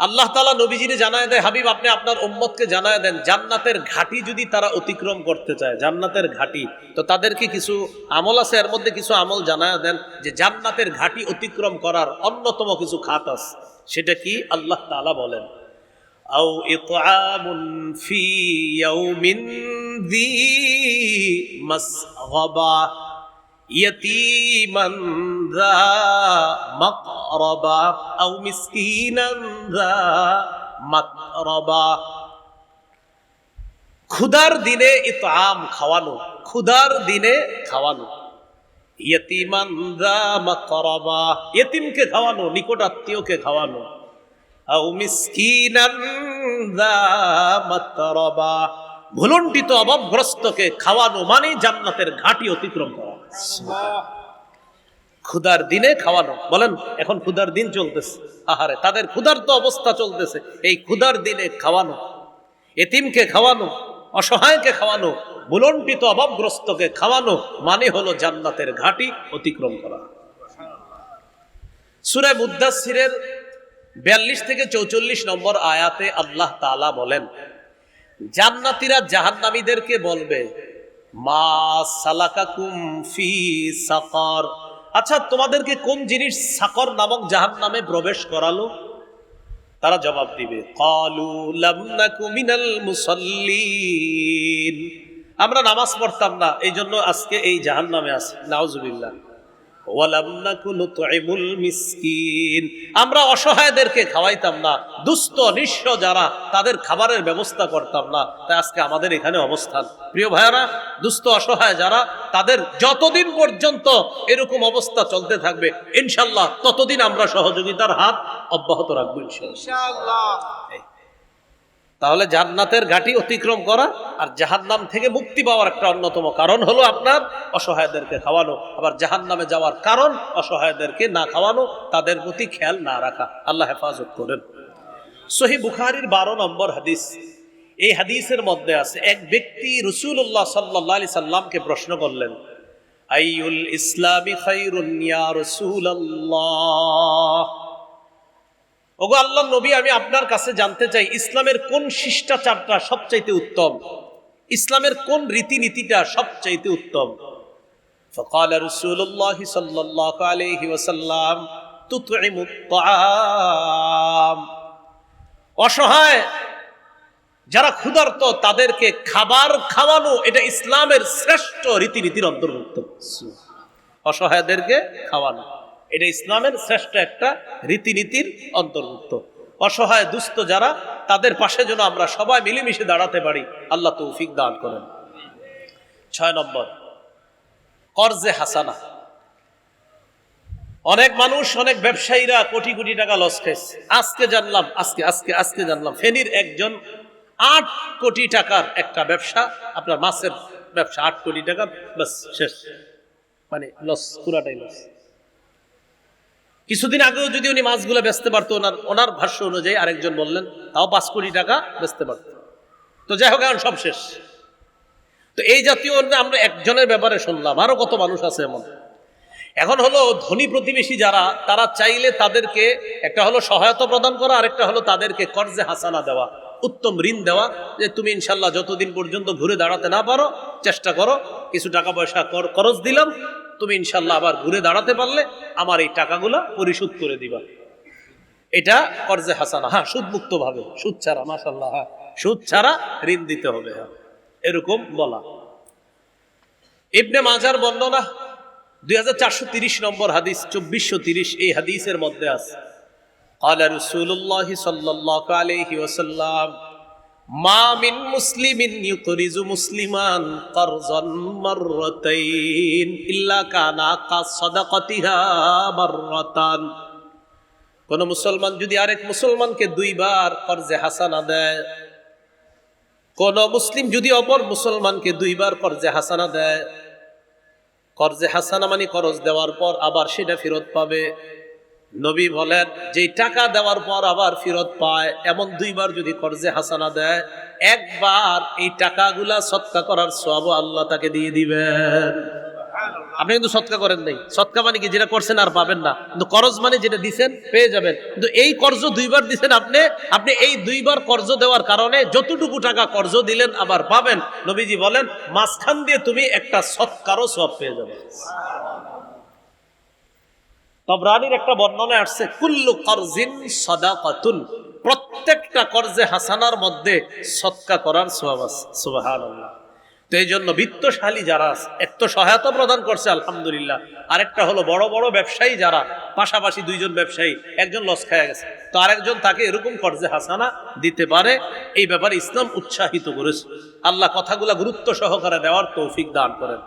আল্লাহ তাআলা নবীজিরে জানায় দেয়, হাবিব আপনি আপনার উম্মতকে জানায় দেন, জান্নাতের ঘাটি যদি তারা অতিক্রম করতে চায়, জান্নাতের ঘাটি, তো তাদেরকে কিছু আমল আছে, এর মধ্যে কিছু আমল জানায় দেন যে জান্নাতের ঘাটি অতিক্রম করার অন্যতম কিছু খাত আছে। সেটা কি? আল্লাহ তাআলা বলেন, আও ইতআমুন ফি ইয়াউমিন যী মাসগাবা ইয়াতীমান যা মাকরাবা আও মিসকিনান যা মাতরাবা। ক্ষুধার দিনে ইতআম খাওয়ানো, ক্ষুধার দিনে খাওয়ানো, ইয়াতীমান যা মাকরাবা ইতিমকে খাওয়ানো, নিকট আত্মীয়কে খাওয়ানো, আও মিসকিনান যা মাতরাবা ভুলুণ্ঠিত অভাবগ্রস্তকে খাওয়ানো, মানে জান্নাতের ঘাটি অতিক্রম করা। ক্ষুধার দিনে খাওয়ানো। বলেন, এখন ক্ষুধার দিন চলতেছে, আহারে তাদের ক্ষুধার্ত অবস্থা চলতেছে, এই ক্ষুধার দিনে খাওয়ানো, এতিমকে খাওয়ানো, অসহায়কে খাওয়ানো, ভুলুণ্ঠিত অভাবগ্রস্তকে খাওয়ানো, মানে হলো জান্নাতের ঘাটি অতিক্রম করা। সূরা মুদ্দাসসিরের 42 থেকে 44 নম্বর আয়াতে আল্লাহ তাআলা বলেন, জান্নাতীরা জাহান্নামীদেরকে বলবে, মা সালাকাকুম ফি সাকার, আচ্ছা তোমাদেরকে কোন জিনিস সাকর নামক জাহান্নামে প্রবেশ করালো? তারা জবাব দিবে, ক্বালু লাম নাকু মিনাল মুসাল্লিন, আমরা নামাজ পড়তাম না, এই জন্য আজকে এই জাহান্নামে আছি। নাউজুবিল্লাহ। ওয়ালাম নাকু নুতঈমুল মিসকিন, আমরা অসহায়দেরকে খাওয়াইতাম না, দুস্থ নিঃস্ব যারা তাদের খাবারের ব্যবস্থা করতাম না, তাই আজকে আমাদের এখানে অবস্থান। প্রিয় ভাইয়ারা, দুস্থ অসহায় যারা, তাদের যতদিন পর্যন্ত এরকম অবস্থা চলতে থাকবে ইনশাআল্লাহ ততদিন আমরা সহযোগিতার হাত অব্যাহত রাখবো ইনশাআল্লাহ। তাহলে জান্নাতের ঘাটি অতিক্রম করা আর জাহান্নাম থেকে মুক্তি পাওয়ার একটা অন্যতম কারণ হলো আপনার অসহায়দেরকে খাওয়ানো। আবার জাহান্নামে যাওয়ার কারণ অসহায়দেরকে না খাওয়ানো, তাদের প্রতি খেয়াল না রাখা। আল্লাহ হেফাজত করেন। সহিহ বুখারীর 12 নম্বর হাদিস, এই হাদিসের মধ্যে আছে, এক ব্যক্তি রাসূলুল্লাহ সাল্লাল্লাহু আলাইহি সাল্লামকে প্রশ্ন করলেন, আইয়ুল ইসলামি খায়রুন ইয়া রাসূলুল্লাহ, ওগো আল্লাহর নবী, আমি আপনার কাছে জানতে চাই ইসলামের কোন শিষ্টাচারটা সবচাইতে উত্তম, ইসলামের কোন রীতিনীতিটা সবচাইতে উত্তম? ফাকাল রাসূলুল্লাহ সাল্লাল্লাহু আলাইহি ওয়াসাল্লাম তুতঈমুত তাআম, অসহায় যারা ক্ষুধার্ত তাদেরকে খাবার খাওয়ানো, এটা ইসলামের শ্রেষ্ঠ রীতিনীতির অন্তর্ভুক্ত। অসহায়দেরকে খাওয়ানো, এটা ইসলামের শ্রেষ্ঠ একটা রীতিনীতির অন্তর্ভুক্ত। অসহায় দুস্থ যারা, তাদের পাশে যেন আমরা সবাই মিলেমিশে দাঁড়াতে পারি, আল্লাহ তৌফিক দান করেন। 6 নম্বর, কর্জে হাসানা। অনেক মানুষ, অনেক ব্যবসায়ীরা কোটি কোটি টাকা লস খাইছে। আজকে জানলাম, আজকে জানলাম ফেনীর একজন 8 কোটি টাকার একটা ব্যবসা, আপনার মাছের ব্যবসা, 8 কোটি টাকা বাস শেষ, মানে লস, পুরাটাই লস। কিছুদিন আগেও যদি উনি মাছগুলো বেচতে পারতো, ওনার ভাষ্য অনুযায়ী আরেকজন বললেন তাও 5 কোটি টাকা বেচতে পারত। তো যাই হোক, এখন সব শেষ। তো এই জাতীয় আমরা একজনের ব্যাপারে শুনলাম, আরো কত মানুষ আছে এমন। এখন হলো ধনী প্রতিবেশী যারা, তারা চাইলে তাদেরকে একটা হলো সহায়তা প্রদান করা, আরেকটা হলো তাদেরকে কর্জে হাসানা দেওয়া, উত্তম ঋণ দেওয়া, যে তুমি ইনশাল্লাহ যতদিন পর্যন্ত ঘুরে দাঁড়াতে না পারো চেষ্টা করো, কিছু টাকা পয়সা খরচ দিলাম, তুমি ইনশাল্লাহ আবার ঘুরে দাঁড়াতে পারলে আমার এই টাকাগুলা পরিশোধ করে দিবা। এটা কর্জে হাসানা। হ্যাঁ, সুদ মুক্ত ভাবে, সুদ ছাড়া, মাশাআল্লাহ, হ্যাঁ, সুদ ছাড়া ঋণ দিতে হবে, এরকম বলা। ইবনে মাজার বর্ণনা 2430 নম্বর হাদিস, 2430, এই হাদিসের মধ্যে আছে, قال رسول الله صلى الله عليه وسلم ما من مسلم يقرض مسلما قرضا مرتين الا كان كصدقتها مرتان, কোন মুসলমান যদি আরেক মুসলমানকে 2 বার কর্জে হাসানা দেয়, কোন মুসলিম যদি অপর মুসলমানকে 2 বার কর্জে হাসানা দেয়, কর্জে হাসানা মানে খরচ দেওয়ার পর আবার সেটা ফেরত পাবে। নবী বলেন, যে টাকা দেওয়ার পর আবার ফেরত পায়, এমন 2 বার যদি কর্জে হাসানা দেয়, একবার এই টাকাগুলা সদকা করার সওয়াব আল্লাহ তাকে দিয়ে দিবেন। সুবহানাল্লাহ। আপনি কিন্তু সৎকা করেন নাই। সৎকা মানে কি, যেটা করছেন আর পাবেন না, কিন্তু কর্জ মানে যেটা দিছেন পেয়ে যাবেন। কিন্তু এই কর্জ দুইবার দিছেন আপনি, আপনি এই দুইবার কর্জ দেওয়ার কারণে যতটুকু টাকা কর্জ দিলেন আবার পাবেন। নবীজি বলেন মাঝখান দিয়ে তুমি একটা সৎকারও সওয়াব পেয়ে যাবে। তবরানীর একটা বর্ণনায় আসছে কুল্লু কর্জিন সাদাকাতুন, প্রত্যেকটা কর্জে হাসানার মধ্যে সদকা করার সওয়াব আছে। সুবহানাল্লাহ। তো এই জন্য বিত্তশালী যারা আছে, এক তো সহায়তা প্রদান করছে আলহামদুলিল্লাহ, আরেকটা হলো বড় বড় ব্যবসায়ী যারা, পাশাপাশি দুইজন ব্যবসায়ী, একজন লস খায় গেছে, তো আরেকজন তাকে এরকম কর্জে হাসানা দিতে পারে, এই ব্যাপারে ইসলাম উৎসাহিত করেছে। আল্লাহ কথাগুলা গুরুত্ব সহকারে দেওয়ার তৌফিক দান করেন।